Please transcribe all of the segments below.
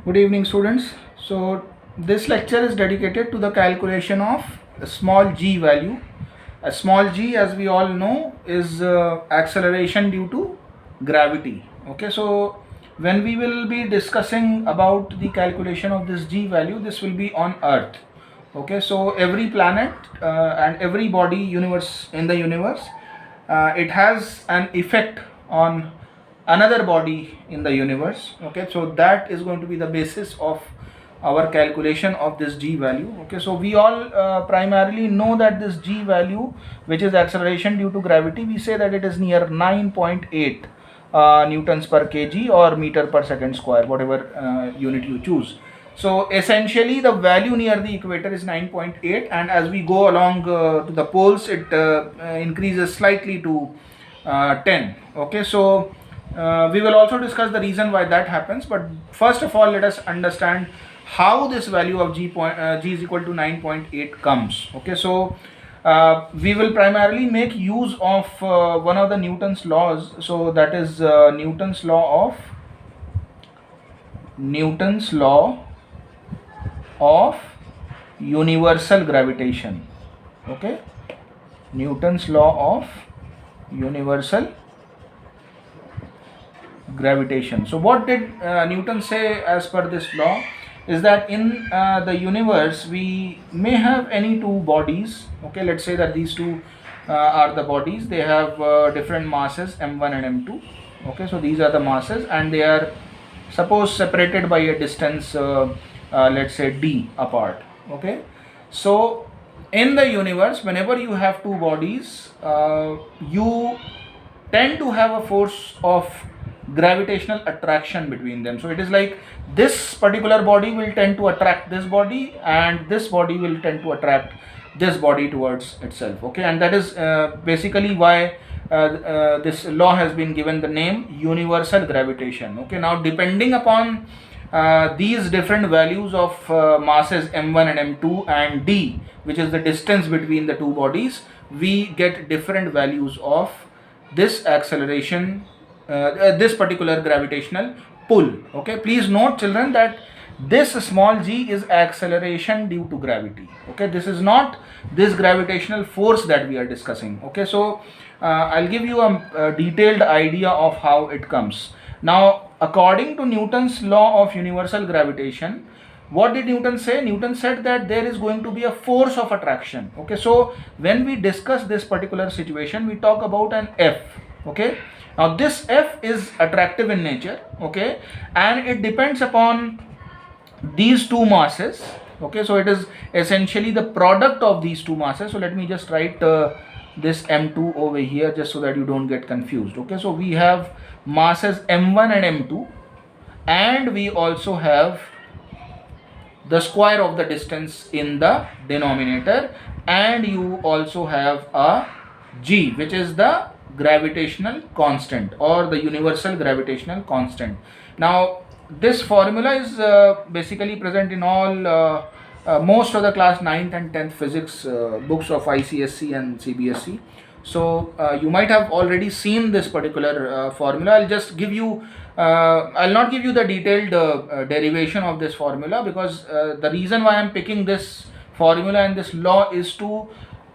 Good evening, students. So this lecture is dedicated to the calculation of a small g value. A small g, as we all know, is acceleration due to gravity. Okay, so when we will be discussing about the calculation of this g value, this will be on Earth. Okay, so every planet and every body universe in the universe, it has an effect on another body in the universe. Okay, so that is going to be the basis of our calculation of this g value. Okay, so we all primarily know that this g value, which is acceleration due to gravity, we say that it is near 9.8 newtons per kg or meter per second square, whatever unit you choose. So essentially the value near the equator is 9.8, and as we go along to the poles, it increases slightly to 10. Okay, so we will also discuss the reason why that happens, but first of all let us understand how this value of g is equal to 9.8 comes. Okay, so we will primarily make use of one of the Newton's laws. So that is Newton's law of universal gravitation. Okay, Newton's law of universal gravitation. So what did Newton say as per this law is that in the universe we may have any two bodies. Okay, let's say that these two are the bodies. They have different masses, m1 and m2. Okay, so these are the masses, and they are suppose separated by a distance let's say d apart. Okay, so in the universe, whenever you have two bodies, you tend to have a force of gravitational attraction between them. So it is like this particular body will tend to attract this body, and this body will tend to attract this body towards itself. Okay, and that is basically why this law has been given the name universal gravitation. Okay, now depending upon these different values of masses m1 and m2 and d, which is the distance between the two bodies, we get different values of this acceleration, this particular gravitational pull. Okay, please note children that this small g is acceleration due to gravity. Okay, this is not this gravitational force that we are discussing. Okay, so I'll give you a detailed idea of how it comes. Now, according to Newton's law of universal gravitation, what did Newton say? Newton said that there is going to be a force of attraction. Okay, so when we discuss this particular situation, we talk about an F. Okay, now this F is attractive in nature. Okay, and it depends upon these two masses. Okay, so it is essentially the product of these two masses. So let me just write this m2 over here just so that you don't get confused. Okay, so we have masses m1 and m2, and we also have the square of the distance in the denominator, and you also have a g, which is the gravitational constant or the universal gravitational constant. Now this formula is basically present in all most of the class 9th and 10th physics books of ICSC and CBSE. So you might have already seen this particular formula. I'll just give you I'll not give you the detailed derivation of this formula, because the reason why I'm picking this formula and this law is to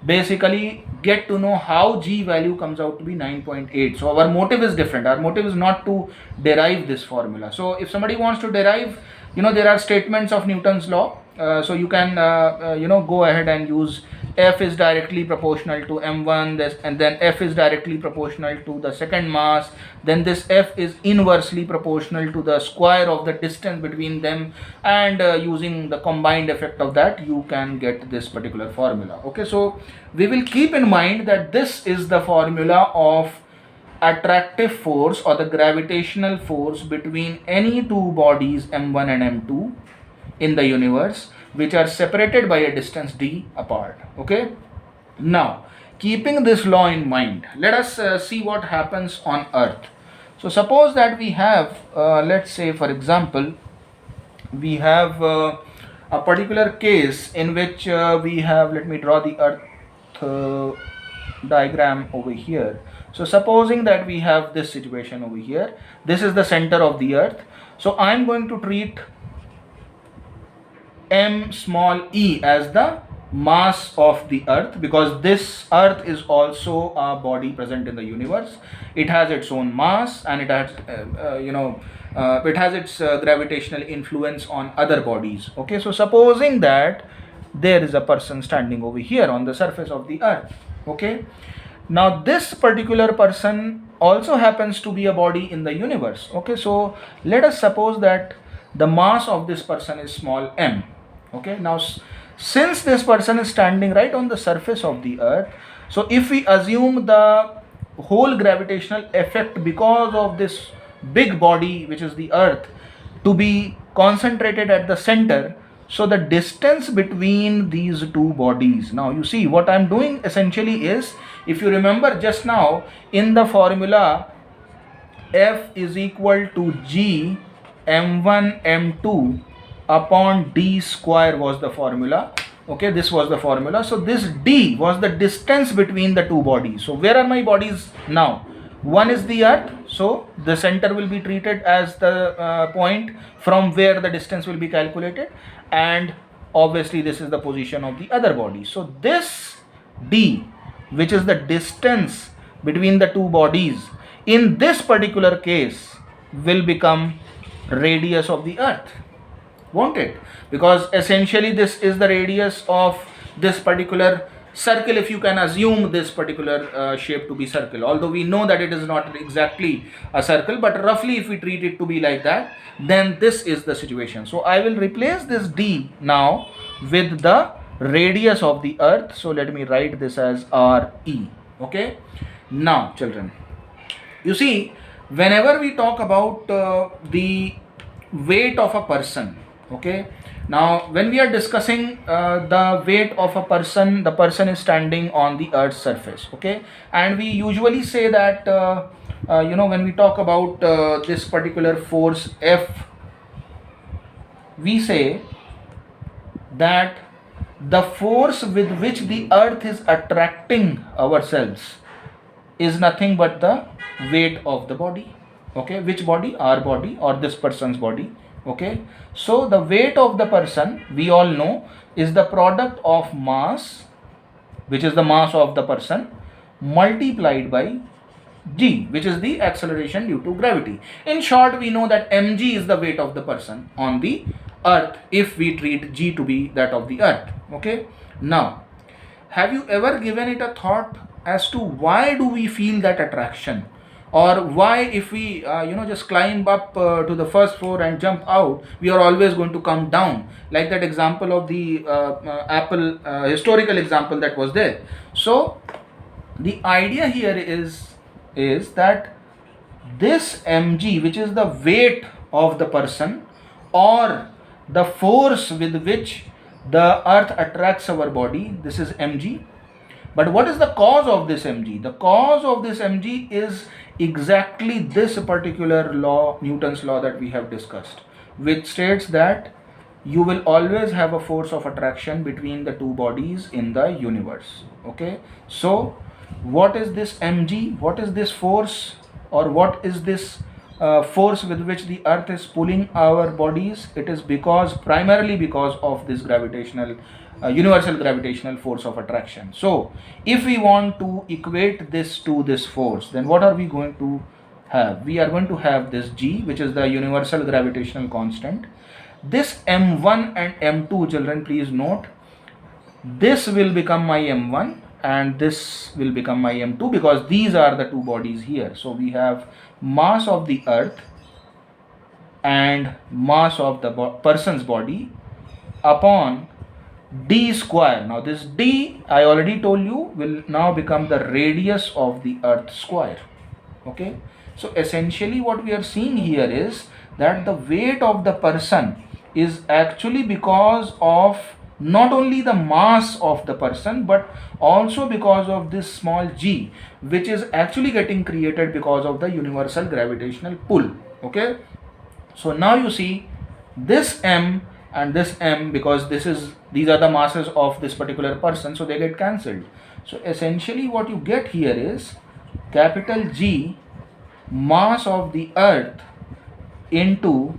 basically get to know how g value comes out to be 9.8. So our motive is different. Our motive is not to derive this formula. So if somebody wants to derive, there are statements of Newton's law. So you can go ahead and use F is directly proportional to m1, this, and then F is directly proportional to the second mass, then this F is inversely proportional to the square of the distance between them, and using the combined effect of that you can get this particular formula. Okay, so we will keep in mind that this is the formula of attractive force or the gravitational force between any two bodies m1 and m2 in the universe, which are separated by a distance d apart. Okay, now keeping this law in mind, let us see what happens on Earth. So suppose that we have let's say, for example, we have a particular case in which we have, let me draw the Earth diagram over here. So supposing that we have this situation over here, this is the center of the Earth. So I'm going to treat m small e as the mass of the earth, because this earth is also a body present in the universe. It has its own mass, and it has it has its gravitational influence on other bodies. Okay, so supposing that there is a person standing over here on the surface of the earth. Okay, now this particular person also happens to be a body in the universe. Okay, so let us suppose that the mass of this person is small m. Okay, now since this person is standing right on the surface of the earth, so if we assume the whole gravitational effect because of this big body, which is the earth, to be concentrated at the center, so the distance between these two bodies, now you see what I'm doing essentially is, if you remember just now in the formula, F is equal to G m1 m2 upon d square was the formula. Okay, this was the formula. So this d was the distance between the two bodies. So where are my bodies now? One is the earth, so the center will be treated as the point from where the distance will be calculated, and obviously this is the position of the other body. So this d, which is the distance between the two bodies, in this particular case will become radius of the earth, won't it? Because essentially this is the radius of this particular circle, if you can assume this particular shape to be circle, although we know that it is not exactly a circle, but roughly if we treat it to be like that, then this is the situation. So I will replace this d now with the radius of the earth. So let me write this as re. Okay, now children, you see, whenever we talk about the weight of a person, okay, now when we are discussing the weight of a person, the person is standing on the earth's surface. Okay, and we usually say that when we talk about this particular force F, we say that the force with which the earth is attracting ourselves is nothing but the weight of the body. Okay, which body? Our body, or this person's body. Okay, so the weight of the person, we all know, is the product of mass, which is the mass of the person, multiplied by g, which is the acceleration due to gravity. In short, we know that mg is the weight of the person on the earth if we treat g to be that of the earth. Okay, now have you ever given it a thought as to why do we feel that attraction, or why if we just climb up to the first floor and jump out, we are always going to come down, like that example of the apple historical example that was there. So the idea here is that this mg, which is the weight of the person, or the force with which the earth attracts our body, this is mg. But what is the cause of this mg? The cause of this mg is exactly this particular law, Newton's law that we have discussed, which states that you will always have a force of attraction between the two bodies in the universe. Okay, so what is this mg? What is this force, or what is this force with which the earth is pulling our bodies? It is primarily because of this gravitational universal gravitational force of attraction. So if we want to equate this to this force, then what are we going to have? We are going to have this g, which is the universal gravitational constant. This m1 and m2, children, please note, this will become my m1 and this will become my m2, because these are the two bodies here. So we have mass of the earth and mass of the person's body upon d square. Now this d, I already told you, will now become the radius of the earth square. Okay, so essentially what we are seeing here is that the weight of the person is actually because of not only the mass of the person, but also because of this small g, which is actually getting created because of the universal gravitational pull. Okay, so now you see this m and this m, because these are the masses of this particular person, so they get cancelled. So essentially what you get here is capital G mass of the earth into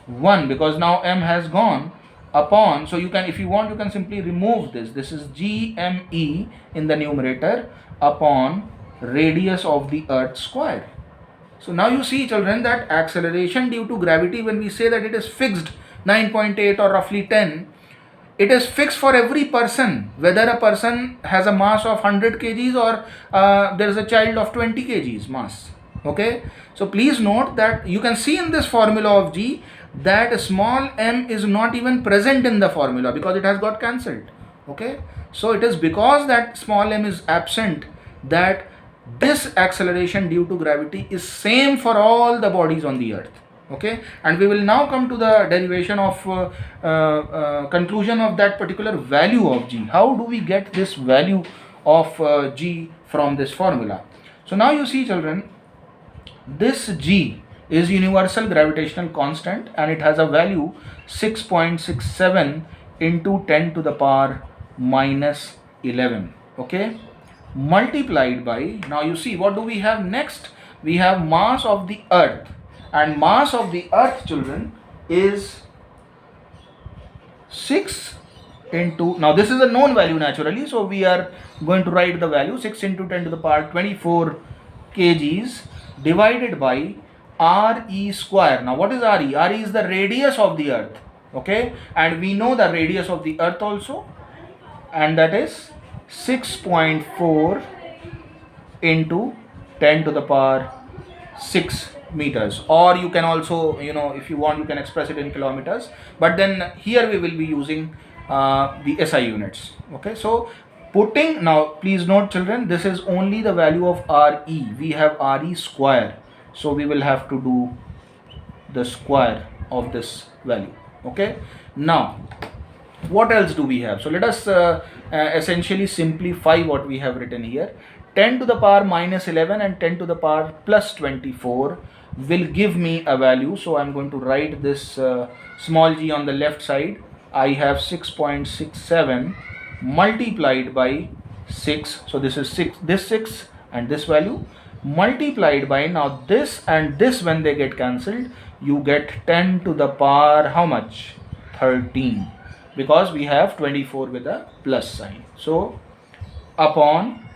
1, because now m has gone, upon, so you can, if you want, you can simply remove this is GME in the numerator upon radius of the earth square. So now you see, children, that acceleration due to gravity, when we say that it is fixed 9.8 or roughly 10, it is fixed for every person, whether a person has a mass of 100 kgs or there is a child of 20 kgs mass. Okay, so please note that you can see in this formula of G that small m is not even present in the formula because it has got cancelled. Okay, so it is because that small m is absent that this acceleration due to gravity is same for all the bodies on the earth. Okay, and we will now come to the derivation of conclusion of that particular value of G. How do we get this value of G from this formula? So now you see, children, this G is universal gravitational constant and it has a value 6.67 into 10 to the power minus 11. Okay, multiplied by, now you see, what do we have next? We have mass of the earth, and mass of the earth, children, is 6 into, now this is a known value naturally, so we are going to write the value 6 into 10 to the power 24 kgs divided by RE square. Now what is RE? RE is the radius of the earth. Okay, and we know the radius of the earth also, and that is 6.4 into 10 to the power 6 meters, or you can also, if you want, you can express it in kilometers, but then here we will be using the SI units. Okay, so putting, now please note, children, this is only the value of RE. We have RE square, so we will have to do the square of this value. Okay, now what else do we have? So let us essentially simplify what we have written here. 10 to the power minus 11 and 10 to the power plus 24 will give me a value. So I'm going to write this small g on the left side. I have 6.67 multiplied by 6. So this is 6, this 6 and this value multiplied by, now this and this, when they get cancelled, you get 10 to the power how much? 13, because we have 24 with a plus sign. So upon,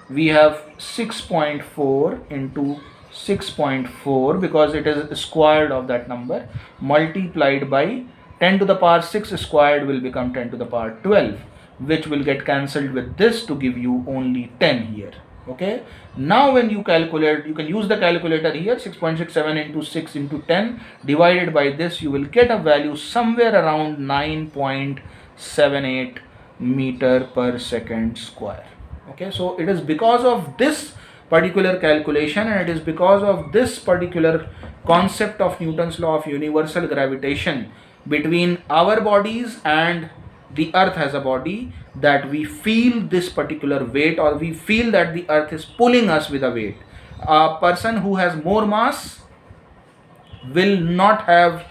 we have 6.4 into 6.4 because it is squared of that number, multiplied by 10 to the power 6 squared will become 10 to the power 12, which will get cancelled with this to give you only 10 here. Okay, now when you calculate, you can use the calculator here. 6.67 into 6 into 10 divided by this, you will get a value somewhere around 9.78 meter per second square. Okay, so it is because of this particular calculation and it is because of this particular concept of Newton's law of universal gravitation between our bodies and the earth as a body that we feel this particular weight, or we feel that the earth is pulling us with a weight. A person who has more mass will not have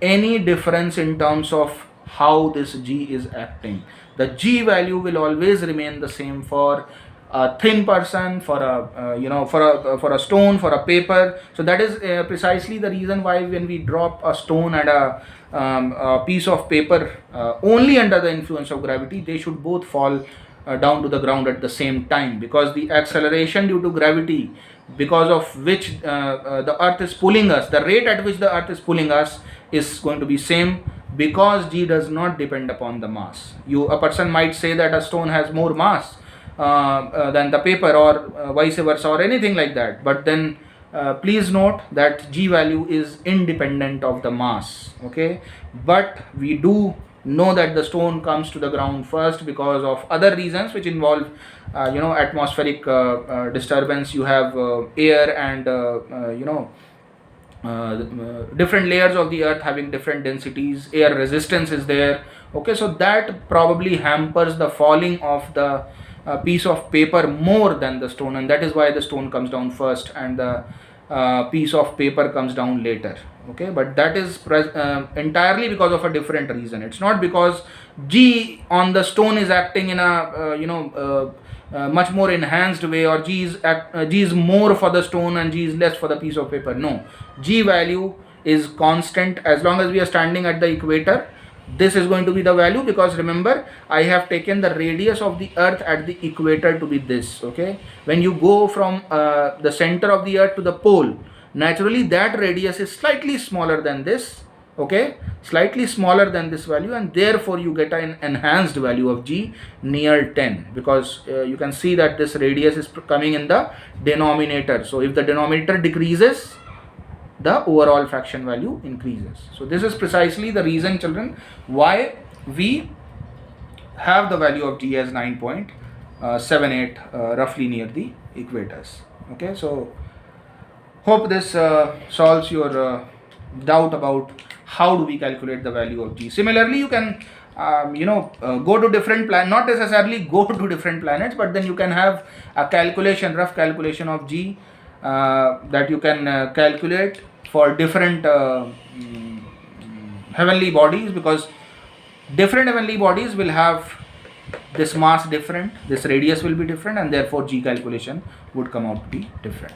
any difference in terms of how this G is acting. The G value will always remain the same for a thin person, for a for a stone, for a paper. So that is precisely the reason why when we drop a stone and a piece of paper only under the influence of gravity, they should both fall down to the ground at the same time, because the acceleration due to gravity, because of which the earth is pulling us, the rate at which the earth is pulling us is going to be same, because G does not depend upon the mass. A person might say that a stone has more mass than the paper, or vice versa, or anything like that, but then please note that G value is independent of the mass. Okay, but we do know that the stone comes to the ground first because of other reasons which involve atmospheric disturbance. You have air and different layers of the earth having different densities. Air resistance is there. Okay, so that probably hampers the falling of the piece of paper more than the stone, and that is why the stone comes down first and the piece of paper comes down later. Okay, but that is entirely because of a different reason. It's not because G on the stone is acting in a much more enhanced way, or G is more for the stone and G is less for the piece of paper. No, G value is constant as long as we are standing at the equator. This is going to be the value, because remember I have taken the radius of the earth at the equator to be this. Okay, when you go from the center of the earth to the pole, naturally that radius is slightly smaller than this. Okay, slightly smaller than this value, and therefore you get an enhanced value of g near 10, because you can see that this radius is coming in the denominator. So if the denominator decreases, the overall fraction value increases. So this is precisely the reason, children, why we have the value of g as 9.78 roughly near the equators. Okay, so hope this solves your doubt about how do we calculate the value of g. Similarly, you can go to different planets, not necessarily go to different planets, but then you can have a calculation, rough calculation of g that you can calculate for different heavenly bodies, because different heavenly bodies will have this mass different, this radius will be different, and therefore g calculation would come out to be different.